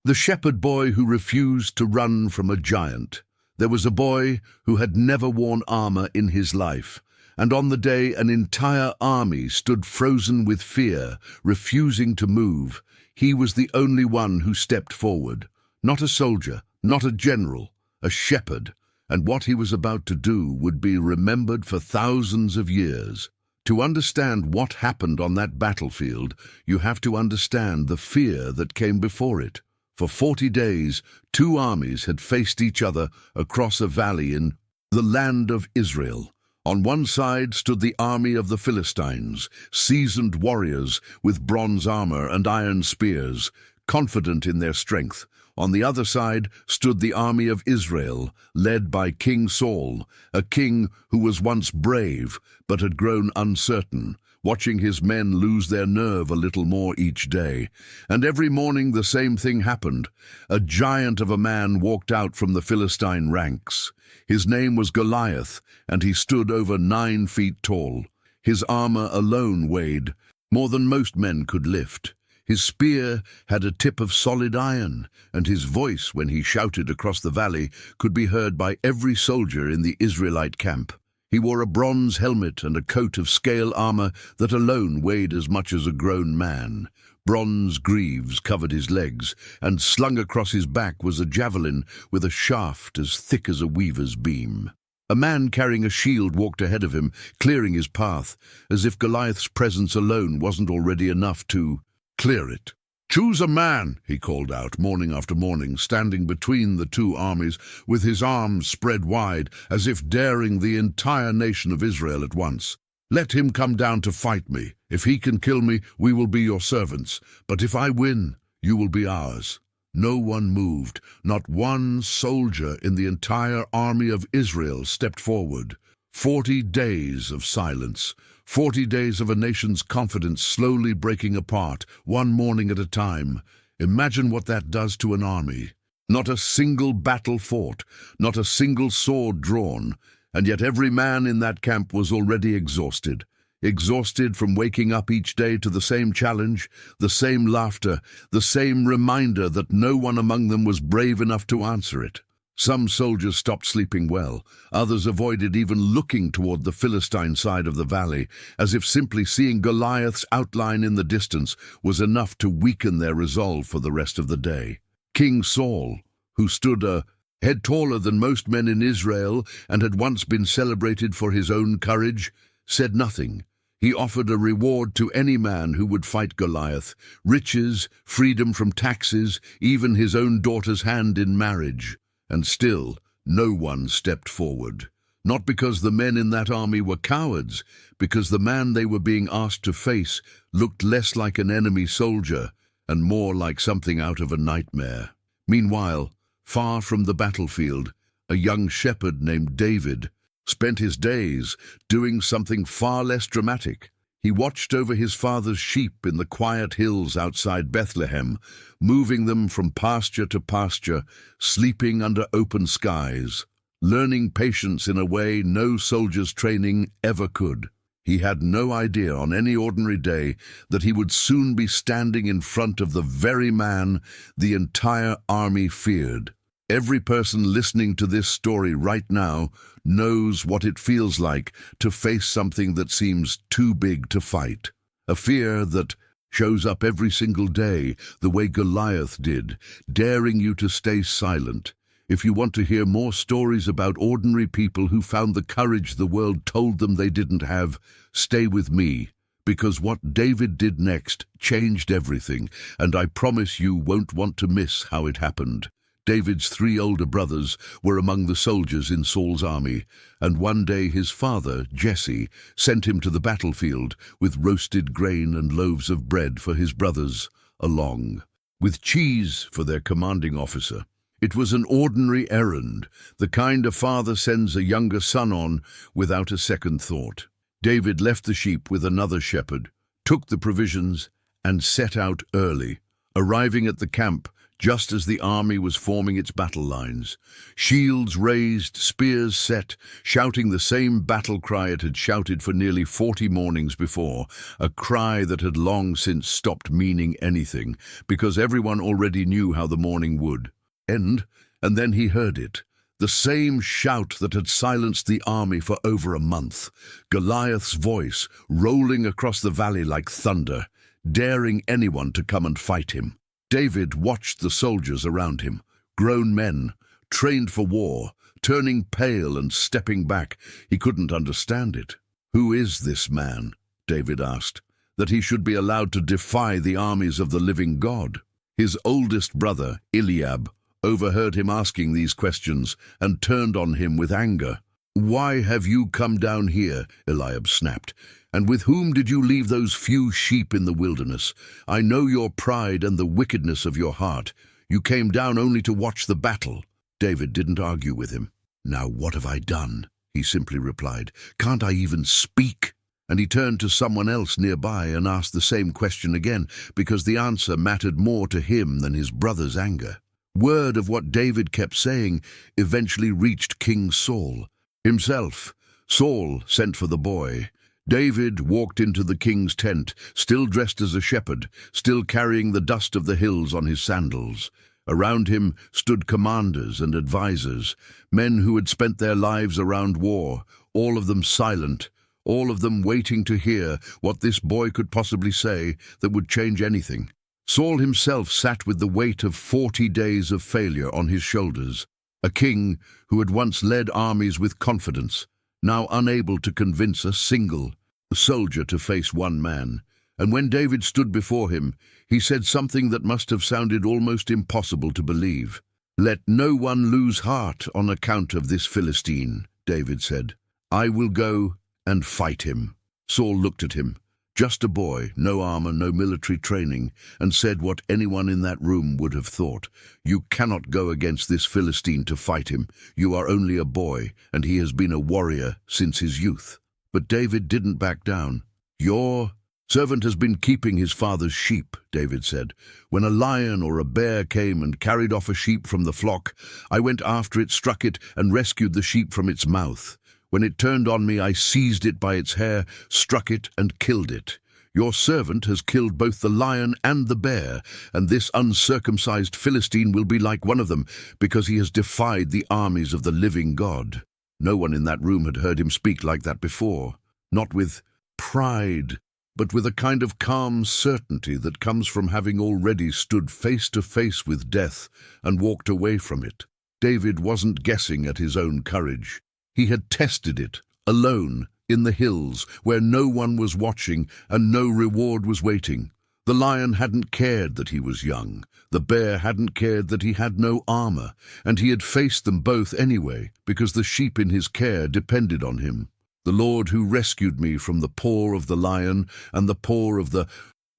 The shepherd boy who refused to run from a giant. There was a boy who had never worn armor in his life, and on the day an entire army stood frozen with fear, refusing to move, he was the only one who stepped forward. Not a soldier, not a general, a shepherd, and what he was about to do would be remembered for thousands of years. To understand what happened on that battlefield, you have to understand the fear that came before it. For 40 days, two armies had faced each other across a valley in the land of Israel. On one side stood the army of the Philistines, seasoned warriors with bronze armor and iron spears, confident in their strength. On the other side stood the army of Israel, led by King Saul, a king who was once brave but had grown uncertain, watching his men lose their nerve a little more each day. And every morning the same thing happened. A giant of a man walked out from the Philistine ranks. His name was Goliath, and he stood over 9 feet tall. His armor alone weighed more than most men could lift. His spear had a tip of solid iron, and his voice, when he shouted across the valley, could be heard by every soldier in the Israelite camp. He wore a bronze helmet and a coat of scale armor that alone weighed as much as a grown man. Bronze greaves covered his legs, and slung across his back was a javelin with a shaft as thick as a weaver's beam. A man carrying a shield walked ahead of him, clearing his path, as if Goliath's presence alone wasn't already enough to clear it. "Choose a man," he called out, morning after morning, standing between the two armies with his arms spread wide, as if daring the entire nation of Israel at once. "Let him come down to fight me. If he can kill me, we will be your servants. But if I win, you will be ours." No one moved. Not one soldier in the entire army of Israel stepped forward. 40 days of silence. 40 days of a nation's confidence slowly breaking apart, one morning at a time. Imagine what that does to an army. Not a single battle fought, not a single sword drawn, and yet every man in that camp was already exhausted. Exhausted from waking up each day to the same challenge, the same laughter, the same reminder that no one among them was brave enough to answer it. Some soldiers stopped sleeping well. Others avoided even looking toward the Philistine side of the valley, as if simply seeing Goliath's outline in the distance was enough to weaken their resolve for the rest of the day. King Saul, who stood a head taller than most men in Israel and had once been celebrated for his own courage, said nothing. He offered a reward to any man who would fight Goliath: riches, freedom from taxes, even his own daughter's hand in marriage. And still, no one stepped forward. Not because the men in that army were cowards, because the man they were being asked to face looked less like an enemy soldier and more like something out of a nightmare. Meanwhile, far from the battlefield, a young shepherd named David spent his days doing something far less dramatic. He watched over his father's sheep in the quiet hills outside Bethlehem, moving them from pasture to pasture, sleeping under open skies, learning patience in a way no soldier's training ever could. He had no idea on any ordinary day that he would soon be standing in front of the very man the entire army feared. Every person listening to this story right now knows what it feels like to face something that seems too big to fight. A fear that shows up every single day, the way Goliath did, daring you to stay silent. If you want to hear more stories about ordinary people who found the courage the world told them they didn't have, stay with me, because what David did next changed everything, and I promise you won't want to miss how it happened. David's 3 older brothers were among the soldiers in Saul's army, and one day his father, Jesse, sent him to the battlefield with roasted grain and loaves of bread for his brothers, along with cheese for their commanding officer. It was an ordinary errand, the kind a father sends a younger son on without a second thought. David left the sheep with another shepherd, took the provisions, and set out early. Arriving at the camp just as the army was forming its battle lines. Shields raised, spears set, shouting the same battle cry it had shouted for nearly 40 mornings before, a cry that had long since stopped meaning anything, because everyone already knew how the morning would end, and then he heard it. The same shout that had silenced the army for over a month. Goliath's voice rolling across the valley like thunder, daring anyone to come and fight him. David watched the soldiers around him, grown men, trained for war, turning pale and stepping back. He couldn't understand it. "Who is this man?" David asked, "that he should be allowed to defy the armies of the living God?" His oldest brother, Eliab, overheard him asking these questions and turned on him with anger. "Why have you come down here?" Eliab snapped. "And with whom did you leave those few sheep in the wilderness? I know your pride and the wickedness of your heart. You came down only to watch the battle." David didn't argue with him. "Now what have I done?" he simply replied. "Can't I even speak?" And he turned to someone else nearby and asked the same question again, because the answer mattered more to him than his brother's anger. Word of what David kept saying eventually reached King Saul himself. Saul sent for the boy. David walked into the king's tent, still dressed as a shepherd, still carrying the dust of the hills on his sandals. Around him stood commanders and advisers, men who had spent their lives around war, all of them silent, all of them waiting to hear what this boy could possibly say that would change anything. Saul himself sat with the weight of 40 days of failure on his shoulders, a king who had once led armies with confidence, now unable to convince a single soldier to face one man. And when David stood before him, he said something that must have sounded almost impossible to believe. "Let no one lose heart on account of this Philistine," David said. "I will go and fight him." Saul looked at him, just a boy, no armor, no military training, and said what anyone in that room would have thought. "You cannot go against this Philistine to fight him. You are only a boy, and he has been a warrior since his youth." But David didn't back down. "Your servant has been keeping his father's sheep," David said. "When a lion or a bear came and carried off a sheep from the flock, I went after it, struck it, and rescued the sheep from its mouth. When it turned on me, I seized it by its hair, struck it, and killed it. Your servant has killed both the lion and the bear, and this uncircumcised Philistine will be like one of them, because he has defied the armies of the living God." No one in that room had heard him speak like that before, not with pride, but with a kind of calm certainty that comes from having already stood face to face with death and walked away from it. David wasn't guessing at his own courage. He had tested it, alone, in the hills, where no one was watching and no reward was waiting. The lion hadn't cared that he was young. The bear hadn't cared that he had no armor, and he had faced them both anyway, because the sheep in his care depended on him. "The Lord who rescued me from the paw of the lion and the paw of the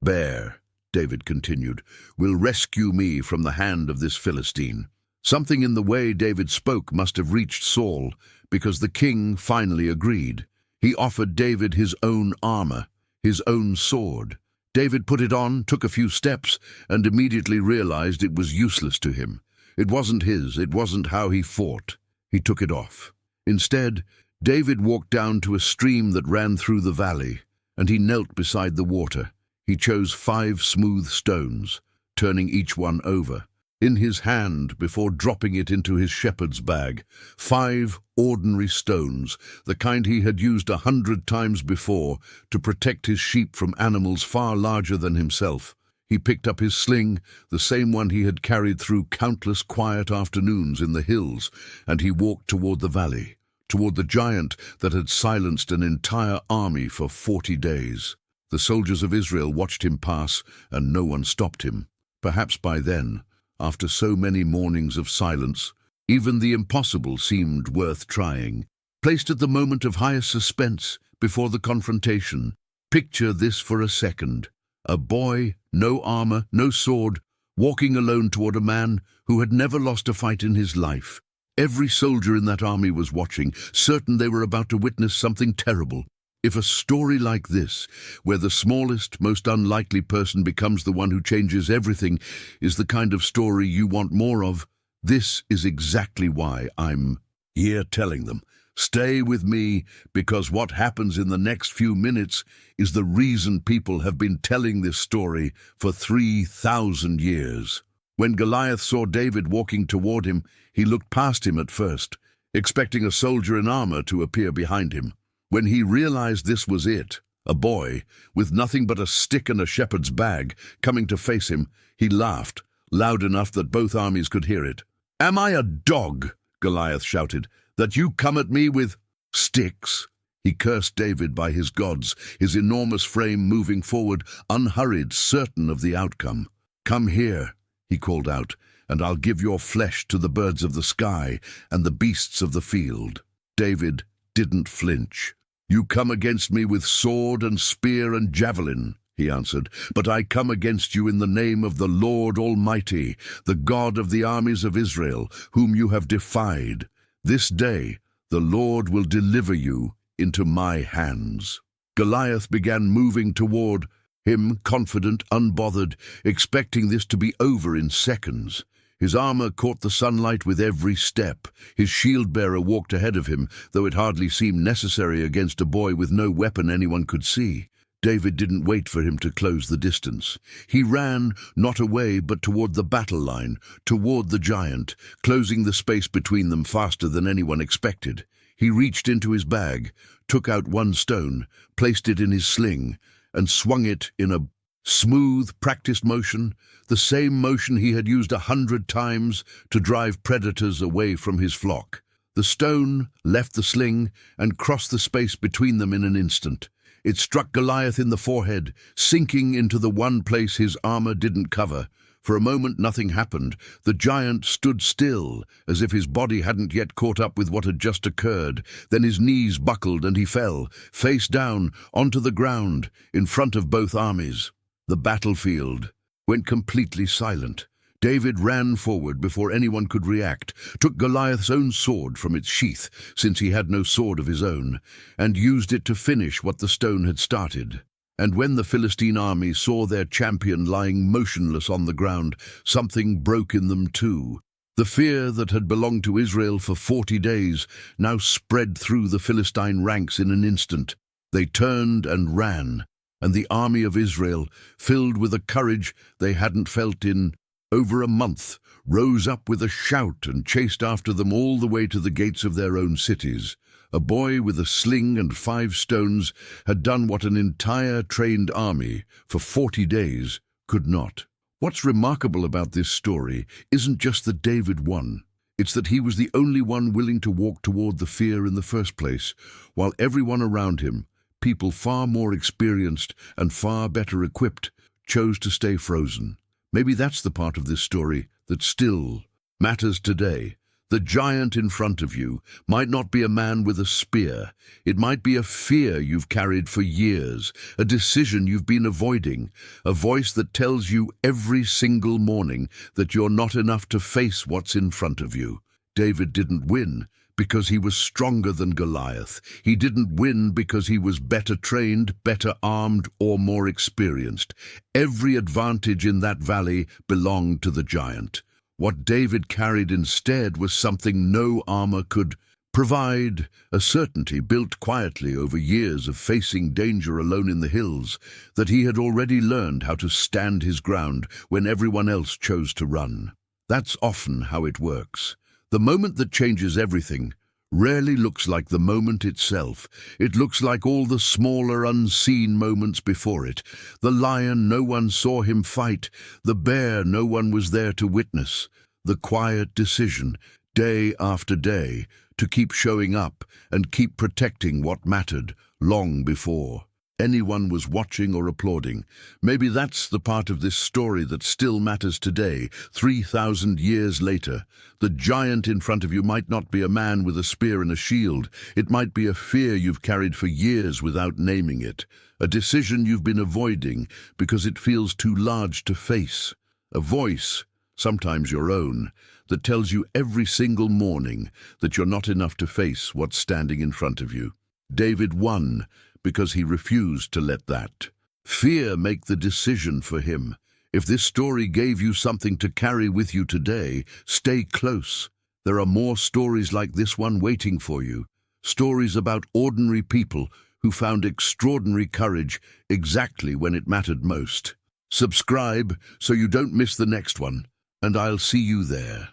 bear," David continued, "will rescue me from the hand of this Philistine." Something in the way David spoke must have reached Saul, because the king finally agreed. He offered David his own armor, his own sword. David put it on, took a few steps, and immediately realized it was useless to him. It wasn't his, it wasn't how he fought. He took it off. Instead, David walked down to a stream that ran through the valley, and he knelt beside the water. He chose 5 smooth stones, turning each one over in his hand before dropping it into his shepherd's bag. 5 ordinary stones, the kind he had used 100 times before to protect his sheep from animals far larger than himself. He picked up his sling, the same one he had carried through countless quiet afternoons in the hills, and he walked toward the valley, toward the giant that had silenced an entire army for 40 days. The soldiers of Israel watched him pass, and no one stopped him. Perhaps by then, after so many mornings of silence, even the impossible seemed worth trying. Placed at the moment of highest suspense, before the confrontation, picture this for a second. A boy, no armor, no sword, walking alone toward a man who had never lost a fight in his life. Every soldier in that army was watching, certain they were about to witness something terrible. If a story like this, where the smallest, most unlikely person becomes the one who changes everything, is the kind of story you want more of, this is exactly why I'm here telling them. Stay with me, because what happens in the next few minutes is the reason people have been telling this story for 3,000 years. When Goliath saw David walking toward him, he looked past him at first, expecting a soldier in armor to appear behind him. When he realized this was it, a boy, with nothing but a stick and a shepherd's bag, coming to face him, he laughed, loud enough that both armies could hear it. "Am I a dog," Goliath shouted, "that you come at me with sticks?" He cursed David by his gods, his enormous frame moving forward, unhurried, certain of the outcome. "Come here," he called out, "and I'll give your flesh to the birds of the sky and the beasts of the field." David didn't flinch. "You come against me with sword and spear and javelin," he answered, "but I come against you in the name of the Lord Almighty, the God of the armies of Israel, whom you have defied. This day the Lord will deliver you into my hands." Goliath began moving toward him, confident, unbothered, expecting this to be over in seconds. His armor caught the sunlight with every step. His shield-bearer walked ahead of him, though it hardly seemed necessary against a boy with no weapon anyone could see. David didn't wait for him to close the distance. He ran, not away, but toward the battle line, toward the giant, closing the space between them faster than anyone expected. He reached into his bag, took out one stone, placed it in his sling, and swung it in a smooth, practiced motion, the same motion he had used 100 times to drive predators away from his flock. The stone left the sling and crossed the space between them in an instant. It struck Goliath in the forehead, sinking into the one place his armor didn't cover. For a moment nothing happened. The giant stood still, as if his body hadn't yet caught up with what had just occurred. Then his knees buckled and he fell, face down, onto the ground, in front of both armies. The battlefield went completely silent. David ran forward before anyone could react, took Goliath's own sword from its sheath, since he had no sword of his own, and used it to finish what the stone had started. And when the Philistine army saw their champion lying motionless on the ground, something broke in them too. The fear that had belonged to Israel for 40 days now spread through the Philistine ranks in an instant. They turned and ran, and the army of Israel, filled with a courage they hadn't felt in over a month, rose up with a shout and chased after them all the way to the gates of their own cities. A boy with a sling and 5 stones had done what an entire trained army for 40 days could not. What's remarkable about this story isn't just that David won. It's that he was the only one willing to walk toward the fear in the first place, while everyone around him, people far more experienced and far better equipped, chose to stay frozen. Maybe that's the part of this story that still matters today. The giant in front of you might not be a man with a spear. It might be a fear you've carried for years, a decision you've been avoiding, a voice that tells you every single morning that you're not enough to face what's in front of you. David didn't win because he was stronger than Goliath. He didn't win because he was better trained, better armed, or more experienced. Every advantage in that valley belonged to the giant. What David carried instead was something no armor could provide, a certainty built quietly over years of facing danger alone in the hills, that he had already learned how to stand his ground when everyone else chose to run. That's often how it works. The moment that changes everything rarely looks like the moment itself. It looks like all the smaller, unseen moments before it. The lion no one saw him fight, the bear no one was there to witness, the quiet decision, day after day, to keep showing up and keep protecting what mattered long before anyone was watching or applauding. Maybe that's the part of this story that still matters today, 3,000 years later. The giant in front of you might not be a man with a spear and a shield. It might be a fear you've carried for years without naming it, a decision you've been avoiding because it feels too large to face, a voice, sometimes your own, that tells you every single morning that you're not enough to face what's standing in front of you. David won because he refused to let that fear make the decision for him. If this story gave you something to carry with you today, stay close. There are more stories like this one waiting for you. Stories about ordinary people who found extraordinary courage exactly when it mattered most. Subscribe so you don't miss the next one, and I'll see you there.